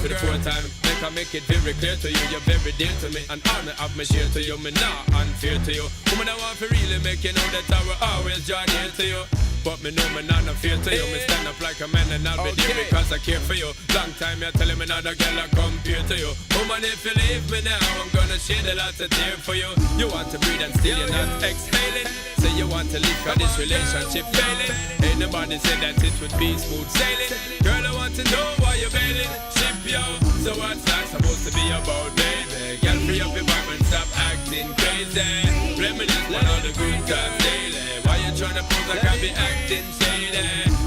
For the fourth time, make it very clear to you, you're very dear to me, and honor of me share to you, me not unfair to you. Woman, I want to really make you know that I will always draw near to you. But me know me not no fear to you. Me stand up like a man and I'll be there because I care for you. Long time you're telling me another girl I compare to you. Woman, if you leave me now, I'm gonna shed a lot of tears for you. You want to breathe and still you're not exhaling. Say you want to leave cause this relationship failing. Ain't nobody said that it would be smooth sailing. Girl, I want to know why you're bailing. Ship yo. So what's that supposed to be about, baby? Girl, free up your vibe and stop acting crazy. Reminisce on all the good times daily. Why you tryna pose like I be acting shady?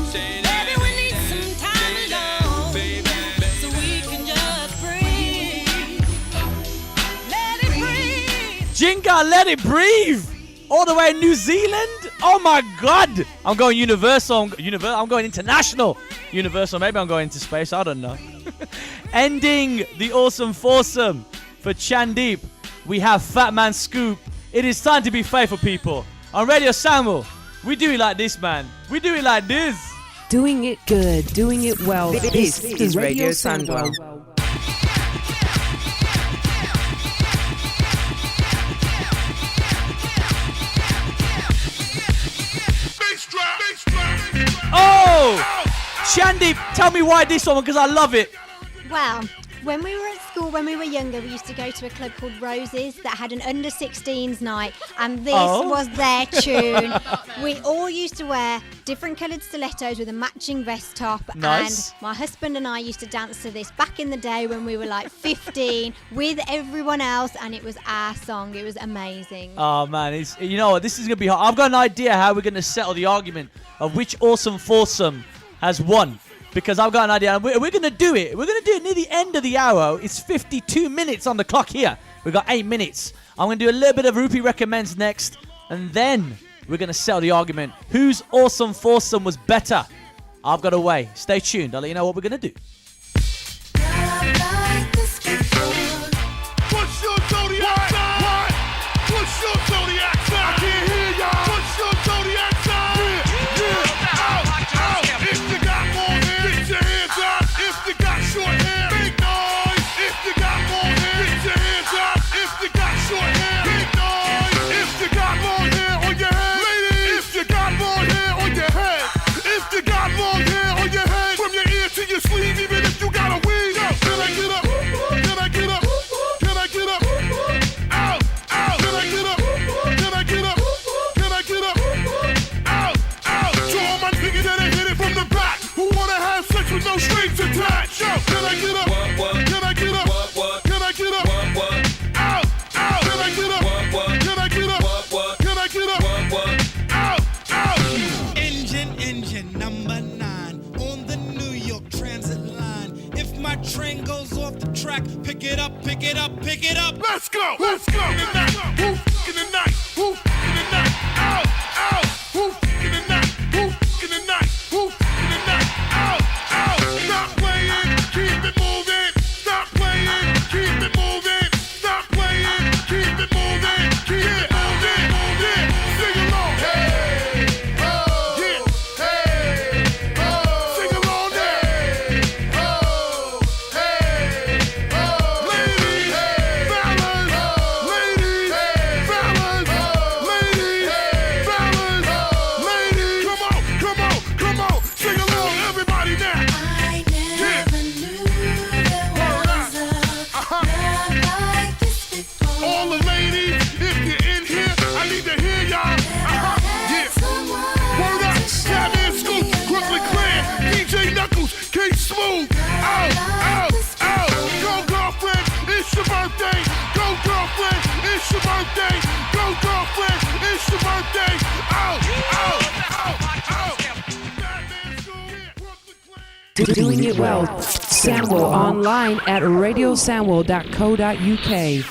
Shady. Baby, we need some time alone, baby, so we can just breathe. Let it breathe. Jinga, let it breathe. All the way in New Zealand. Oh my God. I'm going universal. I'm going international. Universal. Maybe I'm going into space. I don't know. Ending the Awesome Foursome for Chandeep, we have Fat Man Scoop. It is time to be faithful, people. On Radio Sandwell, we do it like this, man. We do it like this. Doing it good, doing it well. This is Radio Sandwell. Oh! Chandeep, tell me why this one, because I love it. Well, when we were at school, when we were younger, we used to go to a club called Roses that had an under-16s night, and this was their tune. We all used to wear different coloured stilettos with a matching vest top. Nice. And my husband and I used to dance to this back in the day when we were like 15 with everyone else, and it was our song. It was amazing. Oh, man. You know what? This is going to be hard. I've got an idea how we're going to settle the argument of which Awesome Foursome has won. Because I've got an idea. We're going to do it. We're going to do it near the end of the hour. It's 52 minutes on the clock here. We've got 8 minutes. I'm going to do a little bit of Rupi Recommends next. And then we're going to settle the argument. Whose Awesome Foursome was better? I've got a way. Stay tuned. I'll let you know what we're going to do. Push your zodiac sign. Push your zodiac sign. I can't hear y'all. Push your zodiac sign. If you got more hair, get your hands up. If you got short hair, make noise. If you got more hair, get your hands up. If you got short hair, make noise. If you got more hair on your head, ladies. If you got more hair on your head, if you got more hair on your head, from your ear to your sleeve. Pick it up, pick it up, pick it up. Let's go. Let's go. In the night. Woof. In the night. Woof. In the night. Out. Out. Woof. In the night. Woof. In the night. Woof. In the night. Out. Out. Stop playing. Keep it moving. Stop playing. Keep it moving. Stop playing. Keep it moving. Keep it moving. Moving. Sing along. Hey. Oh. Yeah. Hey. Oh. Sing along there. Hey. Oh. Hey. Oh. Ladies. Hey. Fellas. Oh. Ladies. Hey. Fellas. Oh. Ladies. Hey. Fellas. Oh. Ladies. Come on. Come on. Come on. Sing along, everybody now. I never knew there was a love like this before. All the ladies, if you're in here, I need to hear y'all. Yeah. Word up, Batman Scoop, Brooklyn Clan, DJ Knuckles, K Smooth. Out, out, out. Go girlfriend, it's your birthday. Go girlfriend, it's your birthday. Go girlfriend, it's your birthday. Out, out, out, out. Batman Scoop, Brooklyn Clan. Doing it well. Sandwell online at radiosandwell.co.uk.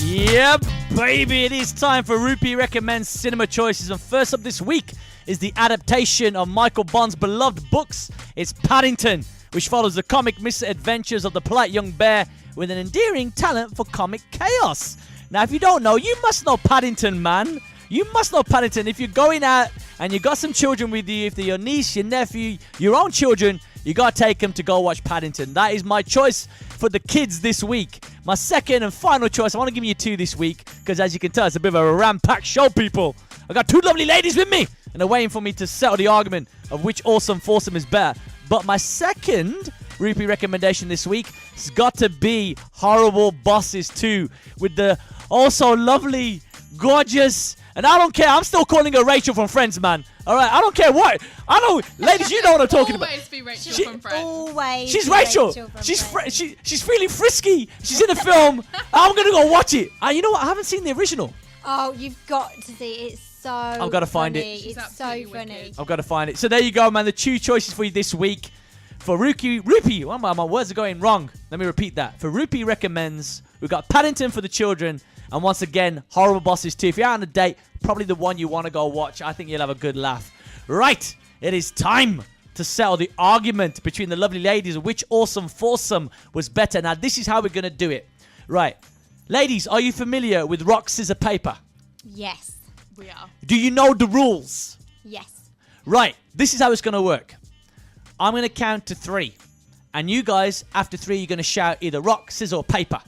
Yep, baby, it is time for Rupi Recommends Cinema Choices. And first up this week is the adaptation of Michael Bond's beloved books. It's Paddington, which follows the comic misadventures of the polite young bear with an endearing talent for comic chaos. Now, if you don't know, you must know Paddington, man. You must know Paddington. If you're going out and you got some children with you, if they're your niece, your nephew, your own children, you got to take them to go watch Paddington. That is my choice for the kids this week. My second and final choice, I want to give you two this week, because as you can tell, it's a bit of a ram-packed show, people. I got two lovely ladies with me, and they're waiting for me to settle the argument of which Awesome Foursome is better. But my second Rupi recommendation this week has got to be Horrible Bosses 2, with the also lovely, gorgeous, and I don't care, I'm still calling her Rachel from Friends, man. All right, I don't care what. I don't, ladies, you know what I'm talking about. Always be Rachel from Friends. Always. She's be Rachel. from She's Friends. she's feeling frisky. She's in the film. I'm gonna go watch it. You know what? I haven't seen the original. Oh, you've got to see it. It's so I've got to find it. It's so funny. I've got to find it. So there you go, man. The two choices for you this week. For Rupi, oh my words are going wrong. Let me repeat that. For Rupi Recommends, we've got Paddington for the children. And once again, Horrible Bosses 2. If you're out on a date, probably the one you want to go watch. I think you'll have a good laugh. Right, it is time to settle the argument between the lovely ladies of which Awesome Foursome was better. Now, this is how we're going to do it. Right. Ladies, are you familiar with rock, scissors, paper? Yes. We are. Do you know the rules? Yes. Right, this is how it's going to work. I'm going to count to 3. And you guys, after 3, you're going to shout either rock, scissors, or paper.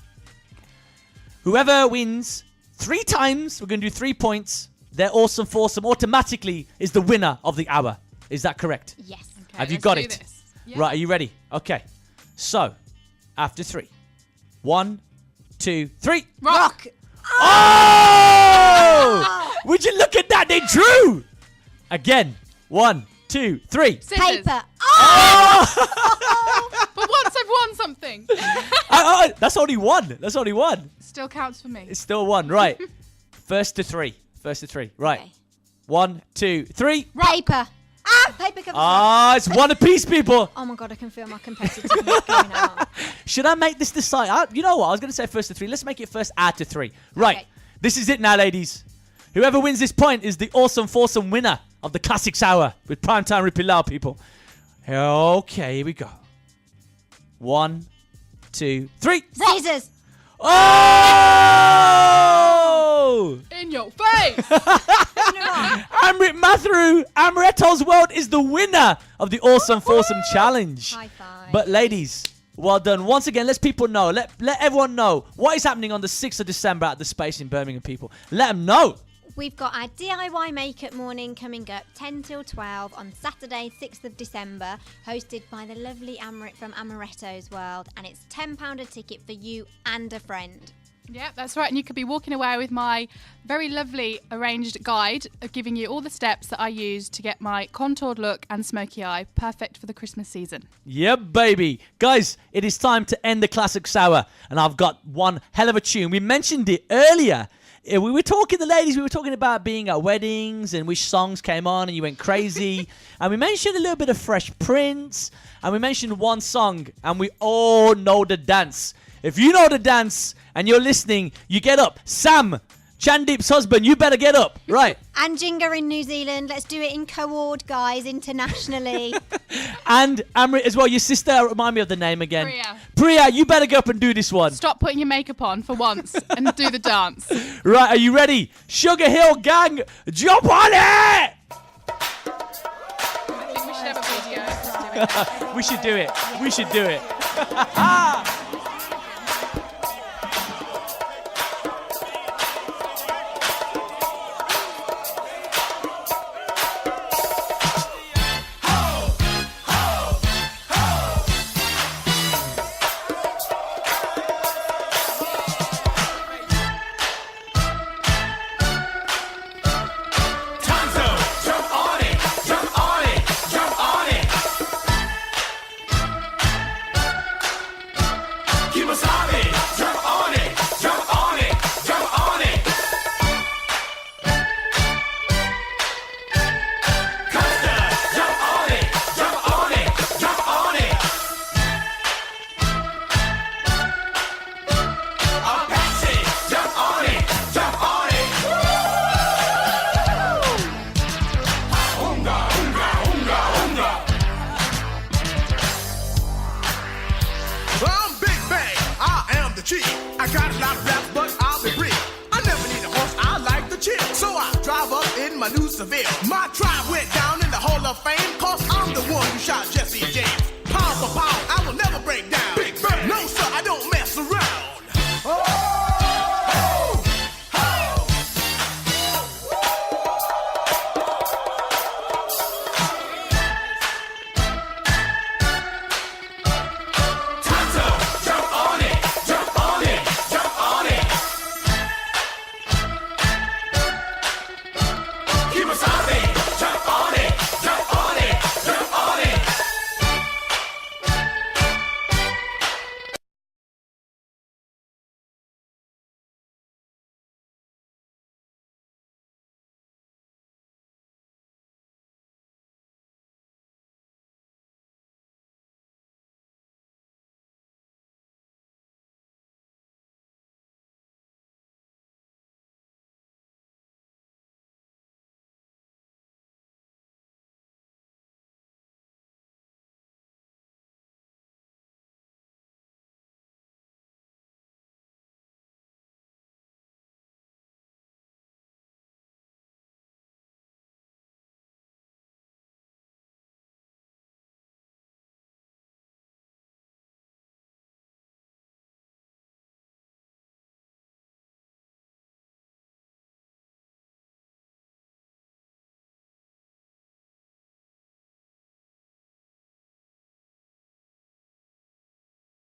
Whoever wins 3 times, we're going to do 3 points. Their Awesome Foursome automatically is the winner of the hour. Is that correct? Yes. Okay, Have you let's got do it? this. Yeah. Right, are you ready? Okay. So, after 3. 1, 2, 3. Rock. Oh! Would you look at that? They drew! Again. 1, 2, 3. Scissors. Paper. But once I've won something. That's only 1. That's only 1. Still counts for me. It's still 1. Right. First to 3. Right. Okay. 1, 2, 3. Paper. Paper covers. It's 1 apiece, people. Oh my god, I can feel my competitiveness going on. Should I make this decide? You know what? I was going to say first to 3. Let's make it first out to 3. Right. Okay. This is it now, ladies. Whoever wins this point is the Awesome Foursome winner of the Classics Hour with Primetime Rupi Lal, people. Okay, here we go. 1, 2, 3. Scissors. Oh! In your face. Amrit Mathuru, Amaretto's World is the winner of the Awesome Foursome Challenge. High five. But ladies, well done. Once again, let people know. Let everyone know what is happening on the 6th of December at the Space in Birmingham, people. Let them know. We've got our DIY makeup morning coming up 10 till 12 on Saturday, 6th of December, hosted by the lovely Amrit from Amaretto's World, and it's £10 a ticket for you and a friend. Yeah, that's right. And you could be walking away with my very lovely arranged guide of giving you all the steps that I use to get my contoured look and smoky eye perfect for the Christmas season. Yep, baby. Guys, it is time to end the Classics Hour, and I've got one hell of a tune. We mentioned it earlier we were talking about being at weddings and which songs came on and you went crazy. And we mentioned a little bit of Fresh Prince. And we mentioned one song and we all know the dance. If you know the dance and you're listening, you get up. Sam, Chandeep's husband, you better get up. Right. And Jinga in New Zealand. Let's do it in co-ord, guys, internationally. And Amrit as well. Your sister, remind me of the name again. Priya, you better go up and do this one. Stop putting your makeup on for once and do the dance. Right, are you ready? Sugar Hill Gang, jump on it! I think we should have a video. We should do it. We should do it. My tribe went down in the Hall of Fame, 'cause I'm the one who shot Jesse James.